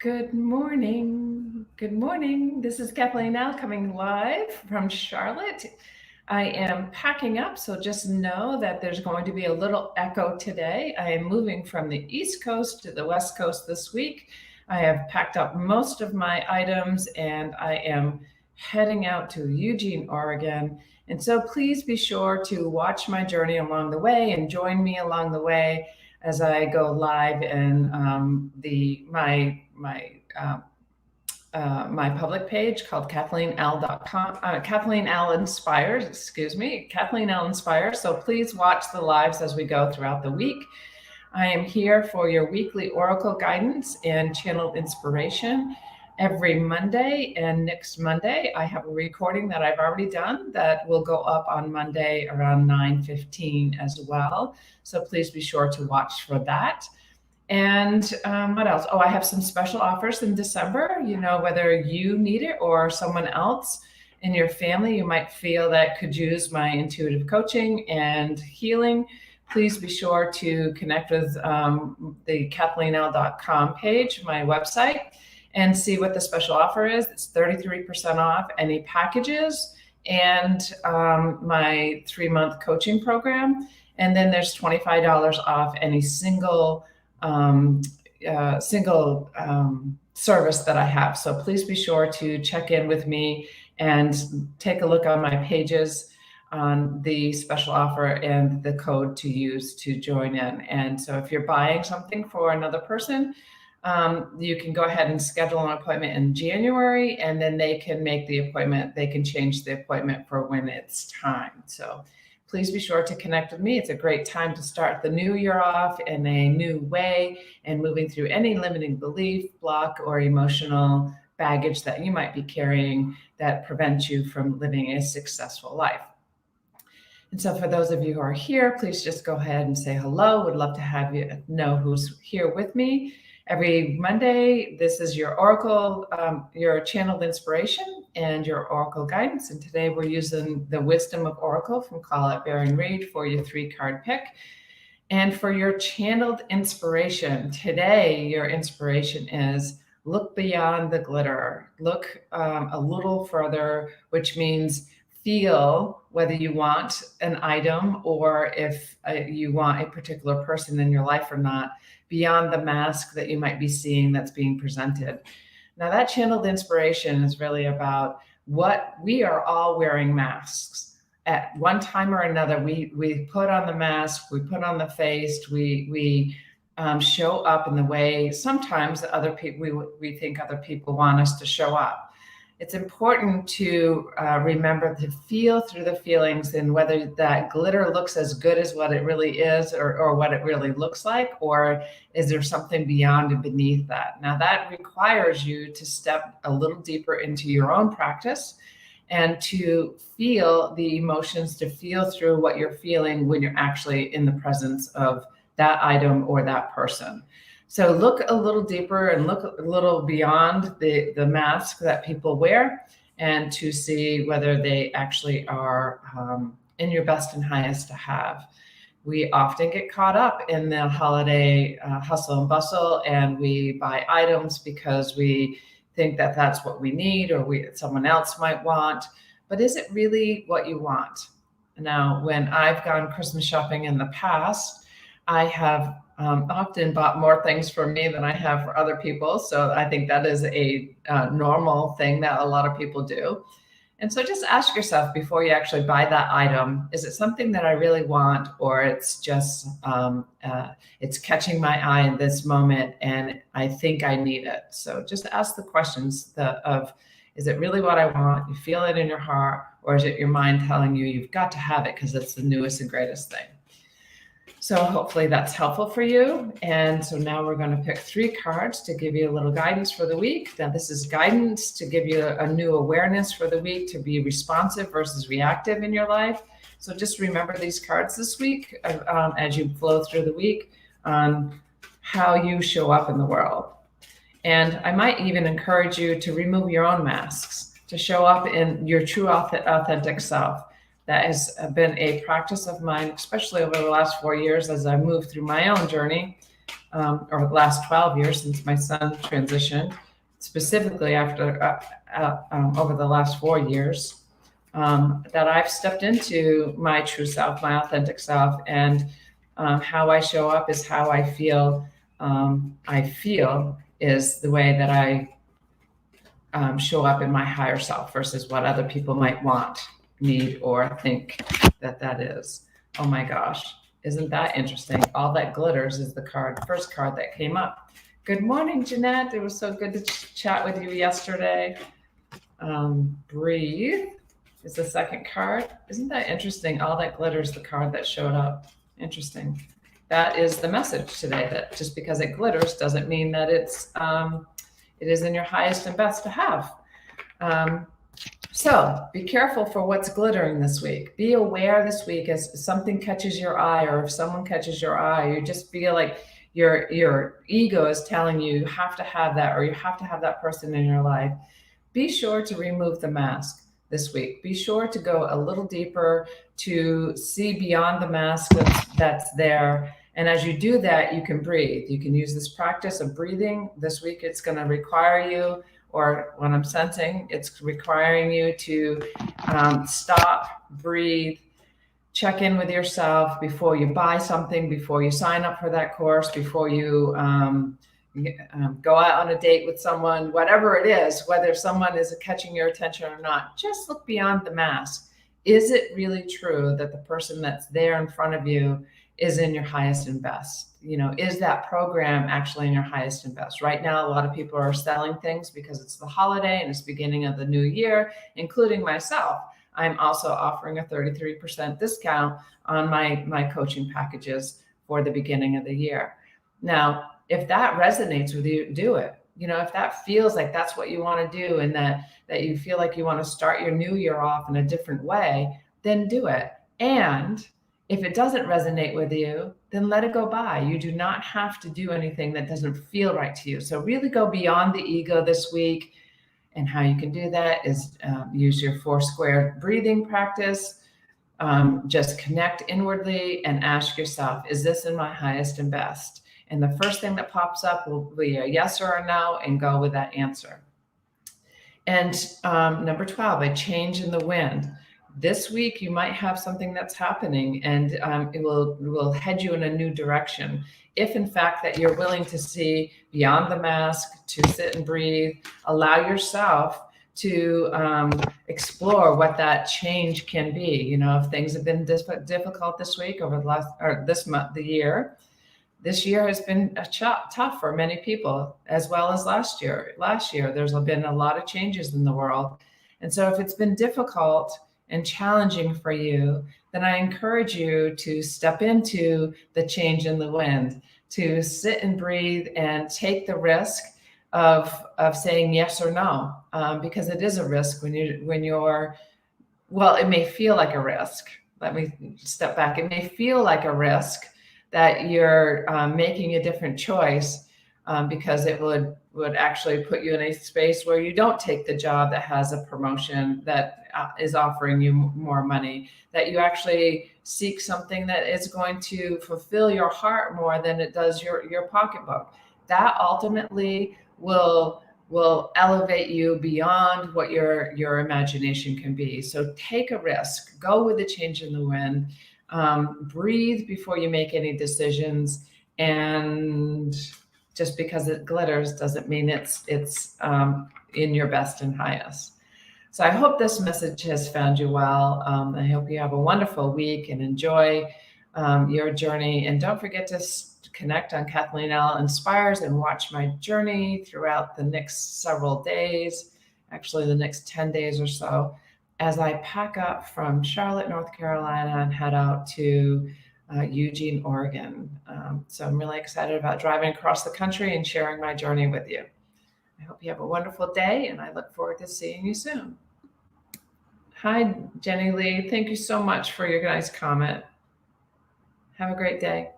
Good morning. Good morning. This is Kathleen now coming live from Charlotte. I am packing up, so just know that there's going to be a little echo today. I am moving from the East Coast to the West Coast this week. I have packed up most of my items and I am heading out to Eugene, Oregon. And so please be sure to watch my journey along the way and join me along the way as I go live in my public page called KathleenAll.com. Kathleen All Inspires, excuse me, Kathleen All Inspires. So please watch the lives as we go throughout the week. I am here for your weekly Oracle guidance and channeled inspiration every Monday. And next Monday, I have a recording that I've already done that will go up on Monday around 9:15 as well. So please be sure to watch for that. And what else? Oh, I have some special offers in December. You know, whether you need it or someone else in your family you might feel that could use my intuitive coaching and healing, please be sure to connect with the KathleenAll.com page, my website, and see what the special offer is. It's 33% off any packages and my 3-month coaching program. And then there's $25 off any single service that I have. So please be sure to check in with me and take a look on my pages on the special offer and the code to use to join in. And so if you're buying something for another person, you can go ahead and schedule an appointment in January, and then they can make the appointment. They can change the appointment for when it's time. So please be sure to connect with me. It's a great time to start the new year off in a new way and moving through any limiting belief, block, or emotional baggage that you might be carrying that prevents you from living a successful life. And so for those of you who are here, please just go ahead and say hello. Would love to have you know who's here with me. Every Monday, this is your Oracle, your channeled inspiration and your Oracle guidance. And today we're using the Wisdom of Oracle from Colette Baron-Reid for your 3-card pick. And for your channeled inspiration, today your inspiration is look beyond the glitter. Look a little further, which means feel whether you want an item or if you want a particular person in your life or not, beyond the mask that you might be seeing that's being presented. Now that channeled inspiration is really about what we are all wearing masks. At one time or another, we put on the mask, we put on the face, we show up in the way sometimes that other people, we think other people want us to show up. It's important to remember to feel through the feelings and whether that glitter looks as good as what it really is or what it really looks like, or is there something beyond and beneath that? Now that requires you to step a little deeper into your own practice and to feel the emotions, to feel through what you're feeling when you're actually in the presence of that item or that person. So look a little deeper and look a little beyond the mask that people wear and to see whether they actually are in your best and highest to have. We often get caught up in the holiday hustle and bustle, and we buy items because we think that that's what we need or someone else might want. But is it really what you want? Now, when I've gone Christmas shopping in the past, I have often bought more things for me than I have for other people. So I think that is a normal thing that a lot of people do. And so just ask yourself before you actually buy that item, is it something that I really want, or it's just, it's catching my eye in this moment and I think I need it. So just ask the questions of, is it really what I want? You feel it in your heart, or is it your mind telling you you've got to have it because it's the newest and greatest thing? So hopefully that's helpful for you. And so now we're going to pick 3 cards to give you a little guidance for the week. Now this is guidance to give you a new awareness for the week, to be responsive versus reactive in your life. So just remember these cards this week as you flow through the week on how you show up in the world. And I might even encourage you to remove your own masks, to show up in your true authentic self. That has been a practice of mine, especially over the last 4 years as I moved through my own journey or the last 12 years since my son transitioned, specifically after over the last 4 years, that I've stepped into my true self, my authentic self, and how I show up is how I feel. I feel is the way that I show up in my higher self versus what other people might want, need, or think that is. Oh my gosh, isn't that interesting? All that glitters is the first card that came up. Good morning, Jeanette. It was so good to chat with you yesterday. Breathe is the second card. Isn't that interesting? All that glitters, the card that showed up. Interesting. That is the message today, that just because it glitters doesn't mean that it is in your highest and best to have. So be careful for what's glittering this week. Be aware this week as something catches your eye, or if someone catches your eye, you just feel like your ego is telling you you have to have that, or you have to have that person in your life. Be sure to remove the mask this week. Be sure to go a little deeper, to see beyond the mask that's there. And as you do that, you can breathe. You can use this practice of breathing. This week, it's going to require you, or what I'm sensing, it's requiring you to stop, breathe, check in with yourself before you buy something, before you sign up for that course, before you go out on a date with someone, whatever it is, whether someone is catching your attention or not. Just look beyond the mask. Is it really true that the person that's there in front of you is in your highest and best? Is that program actually in your highest and best? Right now, a lot of people are selling things because it's the holiday and it's beginning of the new year, including myself. I'm also offering a 33% discount on my coaching packages for the beginning of the year. Now, if that resonates with you, do it. If that feels like that's what you want to do, and that you feel like you want to start your new year off in a different way, then do it. And if it doesn't resonate with you, then let it go by. You do not have to do anything that doesn't feel right to you. So really go beyond the ego this week. And how you can do that is use your 4-square breathing practice. Just connect inwardly and ask yourself, is this in my highest and best? And the first thing that pops up will be a yes or a no, and go with that answer. And number 12, a change in the wind. This week, you might have something that's happening, and it will head you in a new direction. If in fact that you're willing to see beyond the mask, to sit and breathe, allow yourself to explore what that change can be. If things have been difficult this week, over the last, or this month, the year, this year has been tough for many people, as well as last year. Last year, there's been a lot of changes in the world. And so if it's been difficult and challenging for you, then I encourage you to step into the change in the wind, to sit and breathe and take the risk of saying yes or no, because it is a risk when you're, well, it may feel like a risk. Let me step back. It may feel like a risk that you're making a different choice, because it would actually put you in a space where you don't take the job that has a promotion that is offering you more money, that you actually seek something that is going to fulfill your heart more than it does your pocketbook. That ultimately will elevate you beyond what your imagination can be. So take a risk, go with the change in the wind, breathe before you make any decisions, and just because it glitters doesn't mean it's in your best and highest. So I hope this message has found you well. I hope you have a wonderful week and enjoy your journey. And don't forget to connect on Kathleen L. Inspires and watch my journey throughout the next several days, actually the next 10 days or so, as I pack up from Charlotte, North Carolina, and head out to Eugene, Oregon. So I'm really excited about driving across the country and sharing my journey with you. I hope you have a wonderful day, and I look forward to seeing you soon. Hi, Jenny Lee. Thank you so much for your nice comment. Have a great day.